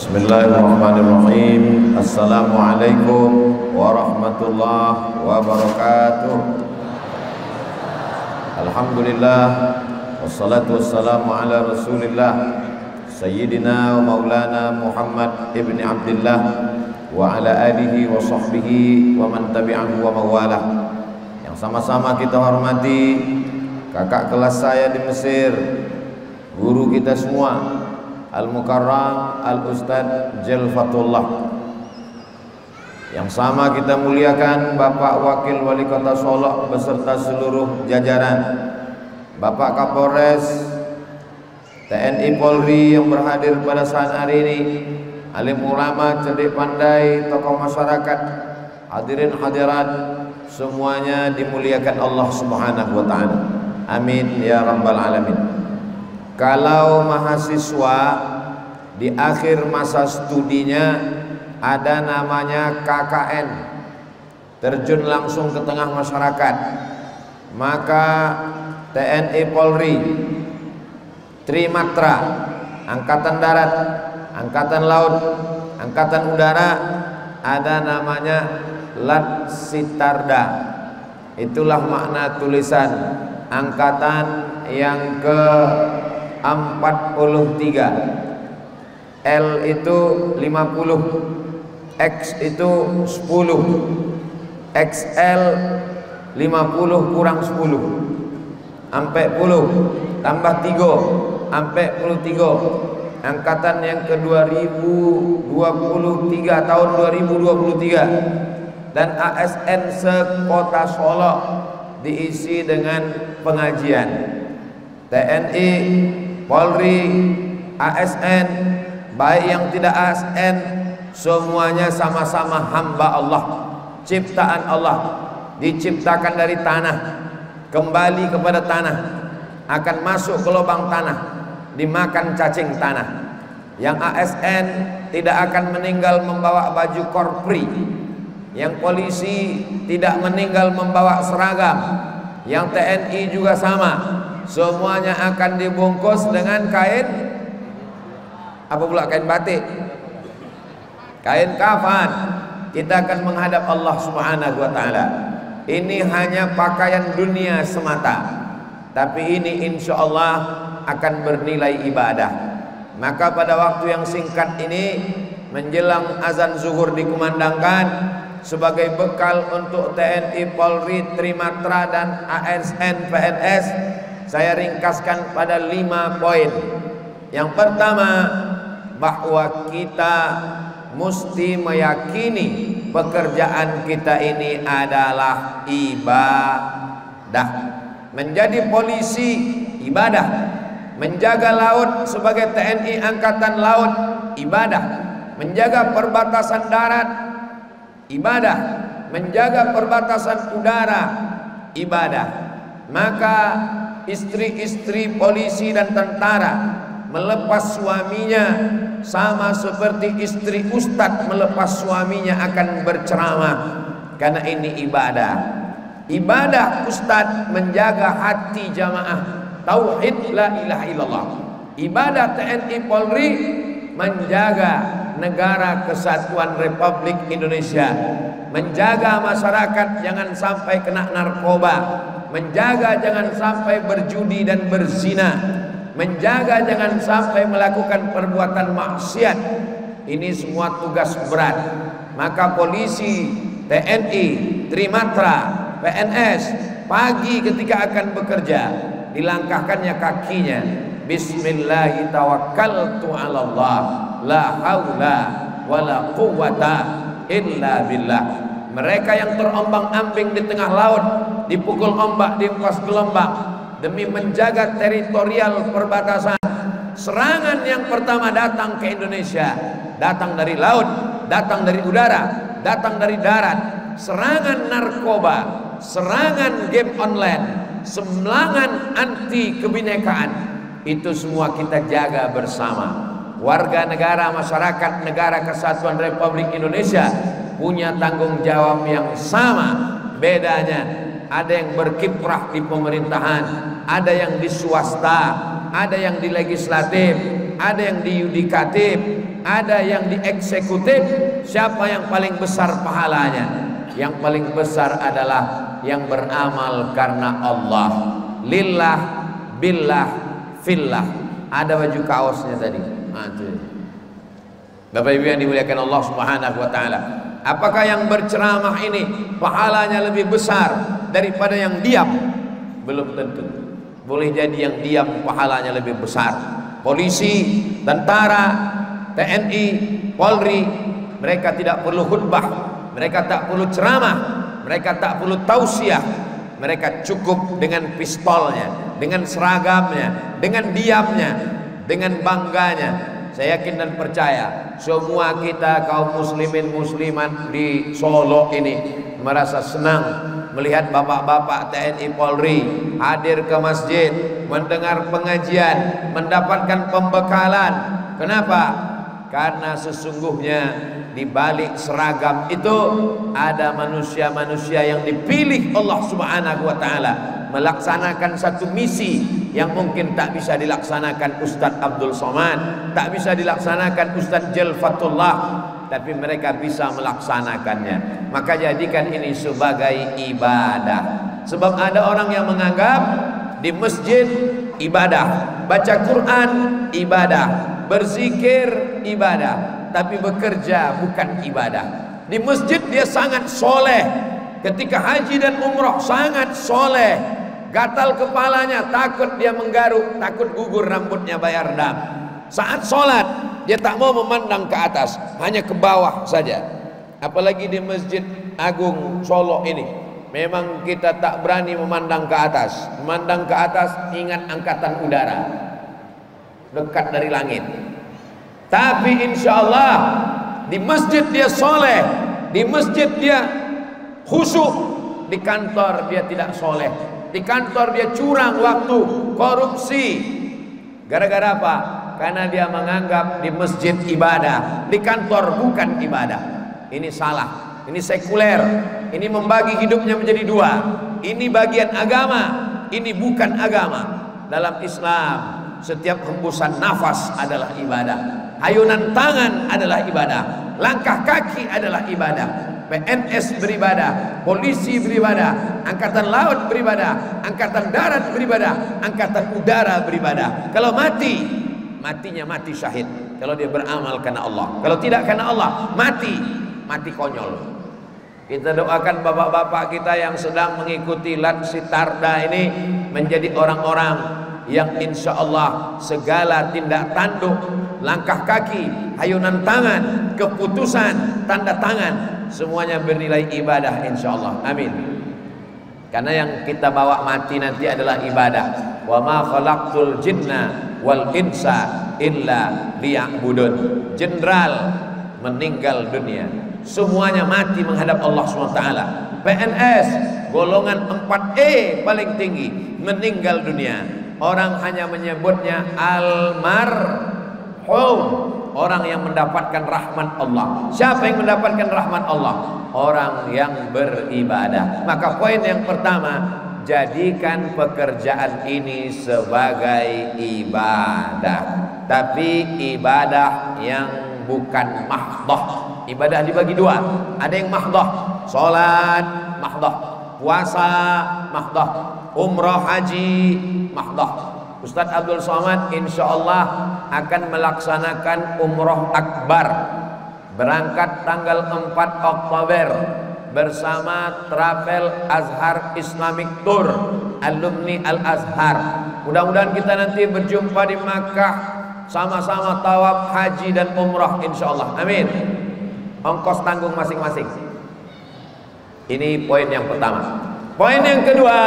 Bismillahirrahmanirrahim. Assalamualaikum warahmatullahi wabarakatuh. Alhamdulillah, wassalatu wassalamu ala rasulillah Sayyidina wa maulana Muhammad ibn Abdullah wa ala alihi wa sahbihi wa man tabi'ahu wa mawalah. Yang sama-sama kita hormati kakak kelas saya di Mesir, guru kita semua, Al-Mukarram Al-Ustadz Jelfatullah. Yang sama kita muliakan Bapak Wakil Wali Kota Solok beserta seluruh jajaran, Bapak Kapolres, TNI Polri yang berhadir pada saat hari ini, alim ulama, cerdik pandai, tokoh masyarakat, hadirin hadirat, semuanya dimuliakan Allah Subhanahu wa taala. Amin ya rabbal alamin. Kalau mahasiswa di akhir masa studinya ada namanya KKN, terjun langsung ke tengah masyarakat, maka TNI Polri, Trimatra, Angkatan Darat, Angkatan Laut, Angkatan Udara, ada namanya Latsitarda. Itulah makna tulisan angkatan yang ke 43. L itu 50, X itu 10, XL 50 kurang 10 sampai 10 tambah 3 sampai 13. Angkatan yang ke 2023 tahun 2023, dan ASN se-Kota Solok diisi dengan pengajian. TNI, Polri, ASN, baik yang tidak ASN, semuanya sama-sama hamba Allah, ciptaan Allah, diciptakan dari tanah, kembali kepada tanah, akan masuk ke lubang tanah, dimakan cacing tanah. Yang ASN tidak akan meninggal membawa baju korpri, yang polisi tidak meninggal membawa seragam, yang TNI juga sama, semuanya akan dibungkus dengan kain apa pula? Kain batik, kain kafan. Kita akan menghadap Allah Subhanahu wa taala. Ini hanya pakaian dunia semata, tapi ini insya Allah akan bernilai ibadah. Maka pada waktu yang singkat ini, menjelang azan zuhur dikumandangkan, sebagai bekal untuk TNI, Polri, Trimatra, dan ASN PNS, saya ringkaskan pada 5 poin. Yang pertama, bahwa kita mesti meyakini pekerjaan kita ini adalah ibadah. Menjadi polisi ibadah, menjaga laut sebagai TNI Angkatan Laut ibadah, menjaga perbatasan darat ibadah, menjaga perbatasan udara ibadah. Maka istri-istri polisi dan tentara melepas suaminya sama seperti istri ustadz melepas suaminya akan berceramah, karena ini ibadah. Ibadah ustadz menjaga hati jamaah, tauhid la ilaha illallah. Ibadah TNI Polri menjaga negara kesatuan Republik Indonesia, menjaga masyarakat jangan sampai kena narkoba, menjaga jangan sampai berjudi dan berzina, menjaga jangan sampai melakukan perbuatan maksiat. Ini semua tugas berat. Maka polisi, TNI, Trimatra, PNS pagi ketika akan bekerja, dilangkahkannya kakinya, Bismillahi tawakkaltu ala Allah, la haula wala quwwata illa billah. Mereka yang terombang-ambing di tengah laut, dipukul ombak, diempas gelombang, demi menjaga teritorial perbatasan. Serangan yang pertama datang ke Indonesia, datang dari laut, datang dari udara, datang dari darat. Serangan narkoba, serangan game online, serangan anti kebinekaan, itu semua kita jaga bersama. Warga negara, masyarakat negara kesatuan Republik Indonesia punya tanggung jawab yang sama. Bedanya ada yang berkiprah di pemerintahan, ada yang di swasta, ada yang di legislatif, ada yang di yudikatif, ada yang dieksekutif. Siapa yang paling besar pahalanya? Yang paling besar adalah yang beramal karena Allah, lillah, billah, fillah. Ada baju kaosnya tadi. Bapak Ibu yang dimuliakan Allah Subhanahu wa taala, apakah yang berceramah ini pahalanya lebih besar daripada yang diam? Belum tentu. Boleh jadi yang diam pahalanya lebih besar. Polisi, tentara, TNI, Polri, mereka tidak perlu khutbah, mereka tak perlu ceramah, mereka tak perlu tausiah. Mereka cukup dengan pistolnya, dengan seragamnya, dengan diamnya, dengan bangganya. Saya yakin dan percaya semua kita kaum muslimin muslimat di Solo ini merasa senang melihat bapak-bapak TNI Polri hadir ke masjid, mendengar pengajian, mendapatkan pembekalan. Kenapa? Karena sesungguhnya di balik seragam itu ada manusia-manusia yang dipilih Allah Subhanahu wa taala melaksanakan satu misi yang mungkin tak bisa dilaksanakan Ustadz Abdul Somad, tak bisa dilaksanakan Ustadz Jalfatullah, tapi mereka bisa melaksanakannya. Maka jadikan ini sebagai ibadah. Sebab ada orang yang menganggap di masjid ibadah, baca Quran ibadah, berzikir ibadah, tapi bekerja bukan ibadah. Di masjid dia sangat soleh, ketika haji dan umroh sangat soleh, gatal kepalanya, takut dia menggaruk, takut gugur rambutnya bayar dam. Saat sholat dia tak mau memandang ke atas, hanya ke bawah saja. Apalagi di Masjid Agung Solo ini, memang kita tak berani memandang ke atas. Memandang ke atas ingat angkatan udara, dekat dari langit. Tapi insya Allah di masjid dia soleh, di masjid dia khusyuk, di kantor dia tidak soleh, di kantor dia curang waktu, korupsi. Gara-gara apa? Karena dia menganggap di masjid ibadah, di kantor bukan ibadah. Ini salah, ini sekuler, ini membagi hidupnya menjadi dua. Ini bagian agama, ini bukan agama. Dalam Islam setiap hembusan nafas adalah ibadah, ayunan tangan adalah ibadah, langkah kaki adalah ibadah. PNS beribadah, polisi beribadah, angkatan laut beribadah, angkatan darat beribadah, angkatan udara beribadah. Kalau mati, matinya mati syahid. Kalau dia beramal karena Allah, kalau tidak karena Allah, mati konyol. Kita doakan bapak-bapak kita yang sedang mengikuti Lansitarda ini menjadi orang-orang yang insya Allah segala tindak tanduk, langkah kaki, ayunan tangan, keputusan, tanda tangan, semuanya bernilai ibadah insya Allah. Amin. Karena yang kita bawa mati nanti adalah ibadah. Wa ma khalaqtul jinna wal insa illa liya'budun. Jenderal meninggal dunia, semuanya mati menghadap Allah SWT. PNS golongan 4E paling tinggi meninggal dunia. Orang hanya menyebutnya almarhum, orang yang mendapatkan rahmat Allah. Siapa yang mendapatkan rahmat Allah? Orang yang beribadah. Maka poin yang pertama, jadikan pekerjaan ini sebagai ibadah, tapi ibadah yang bukan mahdoh. Ibadah dibagi dua, ada yang mahdoh, sholat mahdoh, puasa mahdoh, umroh haji mahdoh. Ustadz Abdul Somad insya Allah akan melaksanakan umroh akbar, berangkat tanggal 4 Oktober bersama Travel Azhar Islamic Tour, alumni Al-Azhar. Mudah-mudahan kita nanti berjumpa di Makkah, sama-sama tawaf haji dan umrah insya Allah. Amin. Ongkos tanggung masing-masing. Ini poin yang pertama. Poin yang kedua,